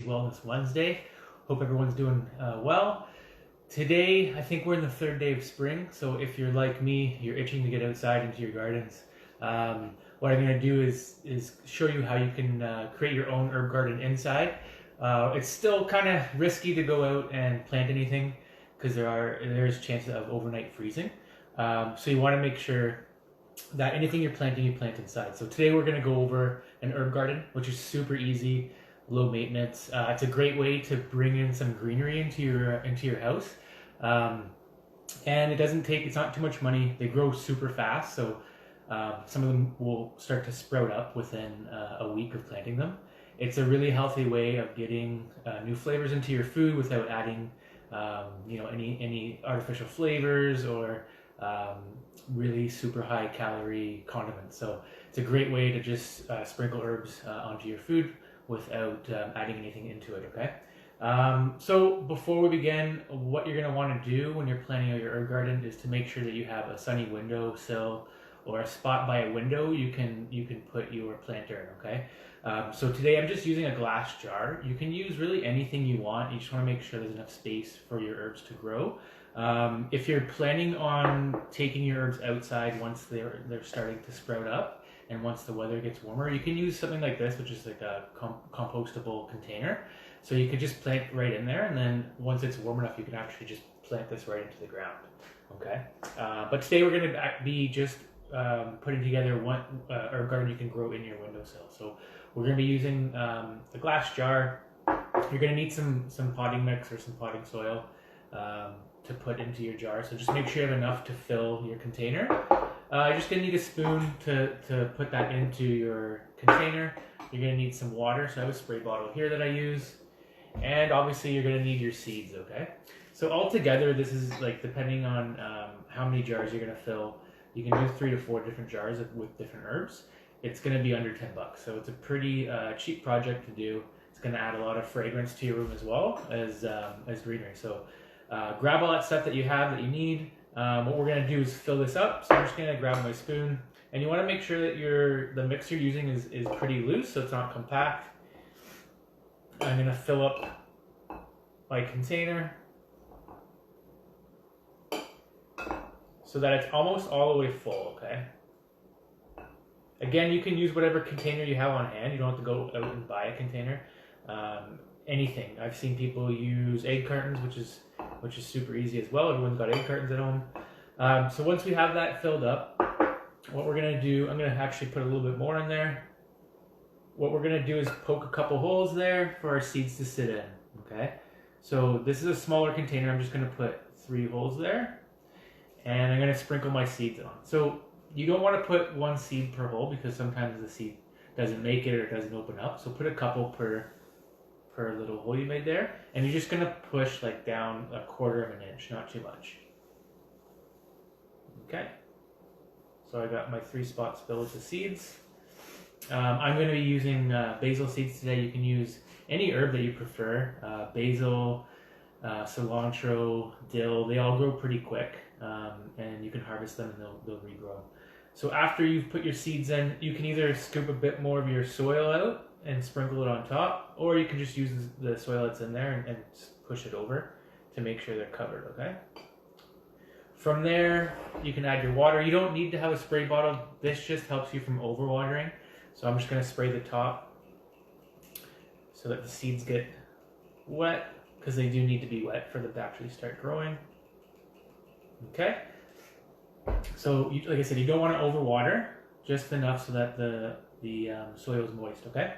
Wellness Wednesday. Hope everyone's doing well. Today, I think we're in the third day of spring, so if you're like me, you're itching to get outside into your gardens. What I'm going to do is show you how you can create your own herb garden inside. It's still kind of risky to go out and plant anything because there's chances of overnight freezing. So you want to make sure that anything you're planting, you plant inside. So today we're going to go over an herb garden, which is super easy, low maintenance. It's a great way to bring in some greenery into your house, and it's not too much money. They grow super fast, so some of them will start to sprout up within a week of planting them. It's a really healthy way of getting new flavors into your food without adding any artificial flavors or really super high calorie condiments. So it's a great way to just sprinkle herbs onto your food without adding anything into it, okay? So before we begin, what you're going to want to do when you're planning out your herb garden is to make sure that you have a sunny windowsill or a spot by a window you can put your planter in, okay? So today I'm just using a glass jar. You can use really anything you want. You just want to make sure there's enough space for your herbs to grow. If you're planning on taking your herbs outside once they're starting to sprout up, and once the weather gets warmer, you can use something like this, which is like a compostable container. So you could just plant right in there, and then once it's warm enough, you can actually just plant this right into the ground. Okay. But today we're going to be just putting together one herb garden you can grow in your windowsill. So we're going to be using a glass jar. You're going to need some potting mix or some potting soil to put into your jar. So just make sure you have enough to fill your container. You're just going to need a spoon to put that into your container. You're going to need some water. So I have a spray bottle here that I use. And obviously you're going to need your seeds, okay? So altogether, this is like depending on how many jars you're going to fill. You can do 3 to 4 different jars with different herbs. It's going to be under $10. So it's a pretty cheap project to do. It's going to add a lot of fragrance to your room as well as greenery. So grab all that stuff that you have that you need. What we're going to do is fill this up. So I'm just going to grab my spoon. And you want to make sure that the mix you're using is pretty loose, so it's not compact. I'm going to fill up my container so that it's almost all the way full, okay? Again, you can use whatever container you have on hand. You don't have to go out and buy a container. Anything. I've seen people use egg cartons, which is super easy as well. Everyone's got egg cartons at home. So once we have that filled up, what we're going to do, I'm going to actually put a little bit more in there. What we're going to do is poke a couple holes there for our seeds to sit in, okay? So this is a smaller container. I'm just going to put 3 holes there, and I'm going to sprinkle my seeds on. So you don't want to put 1 seed per hole because sometimes the seed doesn't make it or doesn't open up. So put a couple per little hole you made there, and you're just going to push like down 1/4 of an inch, not too much. Okay. So I got my 3 spots filled with seeds. I'm going to be using basil seeds today. You can use any herb that you prefer. Basil, cilantro, dill, they all grow pretty quick, and you can harvest them and they'll regrow. So after you've put your seeds in, you can either scoop a bit more of your soil out and sprinkle it on top, or you can just use the soil that's in there and push it over to make sure they're covered, okay? From there, you can add your water. You don't need to have a spray bottle. This just helps you from overwatering. So I'm just going to spray the top so that the seeds get wet, because they do need to be wet for them to actually start growing. Okay. So like I said, you don't want to overwater, just enough so that the soil is moist, okay?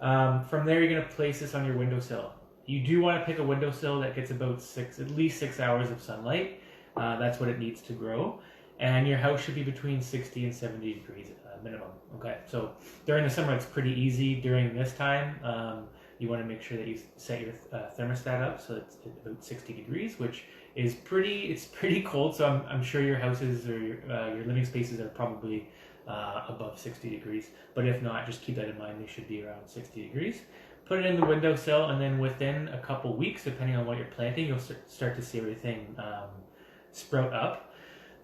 From there, you're going to place this on your windowsill. You do want to pick a windowsill that gets about at least 6 hours of sunlight. That's what it needs to grow. And your house should be between 60 and 70 degrees minimum. Okay, so during the summer it's pretty easy. During this time, you want to make sure that you set your thermostat up so it's about 60 degrees, which is pretty cold. So I'm sure your houses or your living spaces are probably above 60 degrees. But if not, just keep that in mind. They should be around 60 degrees. Put it in the windowsill, and then within a couple weeks, depending on what you're planting, you'll start to see everything sprout up.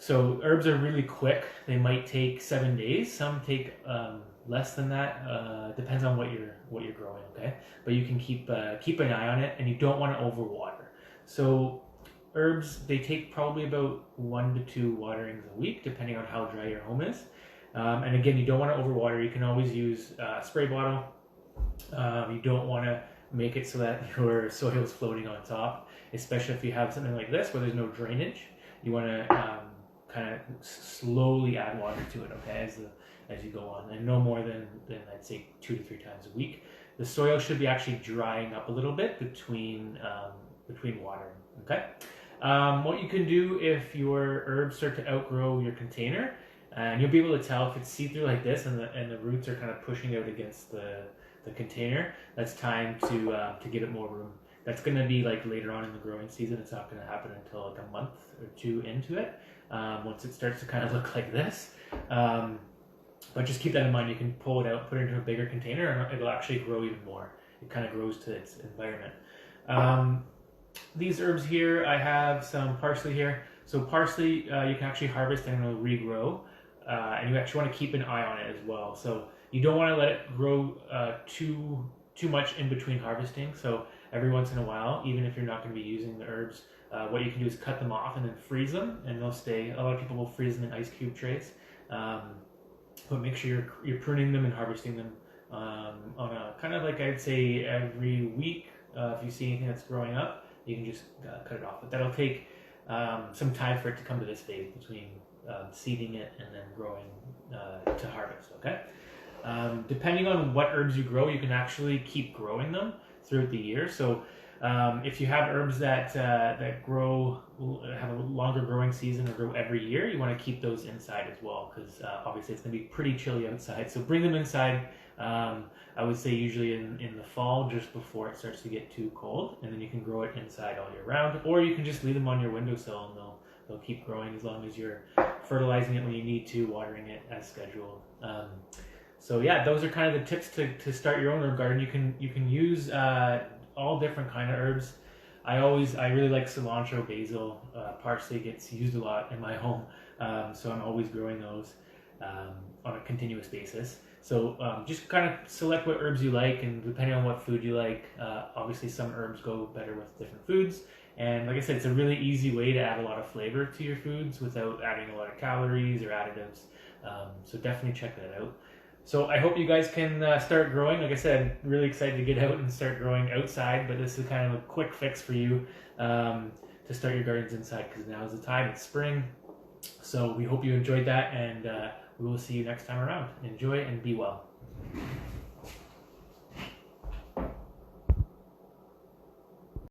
So herbs are really quick. They might take 7 days. Some take less than that. Depends on what you're growing. Okay, but you can keep an eye on it, and you don't want to overwater. So herbs, they take probably about 1 to 2 waterings a week, depending on how dry your home is. And again, you don't want to overwater. You can always use a spray bottle. You don't want to make it so that your soil is floating on top, especially if you have something like this where there's no drainage. You want to kind of slowly add water to it, okay, as you go on, and no more than I'd say 2 to 3 times a week. The soil should be actually drying up a little bit between watering, okay? What you can do if your herbs start to outgrow your container, and you'll be able to tell if it's see-through like this and the roots are kind of pushing out against the container, that's time to give it more room. That's going to be like later on in the growing season. It's not going to happen until like a month or 2 into it, once it starts to kind of look like this. But just keep that in mind. You can pull it out, put it into a bigger container, and it'll actually grow even more. It kind of grows to its environment. These herbs here, I have some parsley here. So parsley, you can actually harvest and it'll regrow. And you actually want to keep an eye on it as well. So you don't want to let it grow too much in between harvesting. So every once in a while, even if you're not going to be using the herbs, what you can do is cut them off and then freeze them, and they'll stay. A lot of people will freeze them in ice cube trays. But make sure you're pruning them and harvesting them on a kind of like, I'd say, every week. If you see anything that's growing up, you can just cut it off. But that'll take some time for it to come to this phase between seeding it and then growing to harvest, okay? Depending on what herbs you grow, you can actually keep growing them throughout the year. So if you have herbs that grow, have a longer growing season or grow every year, you want to keep those inside as well, because obviously it's going to be pretty chilly outside. So bring them inside. I would say usually in the fall, just before it starts to get too cold, and then you can grow it inside all year round, or you can just leave them on your windowsill and they'll keep growing as long as you're fertilizing it when you need to, watering it as scheduled. So yeah, those are kind of the tips to start your own herb garden. You can use all different kind of herbs. I really like cilantro, basil, parsley gets used a lot in my home, so I'm always growing those on a continuous basis. So just kind of select what herbs you like, and depending on what food you like, obviously some herbs go better with different foods. And like I said, it's a really easy way to add a lot of flavor to your foods without adding a lot of calories or additives. So definitely check that out. So I hope you guys can start growing. Like I said, really excited to get out and start growing outside, but this is kind of a quick fix for you to start your gardens inside, because now is the time. It's spring. So we hope you enjoyed that, and we will see you next time around. Enjoy and be well.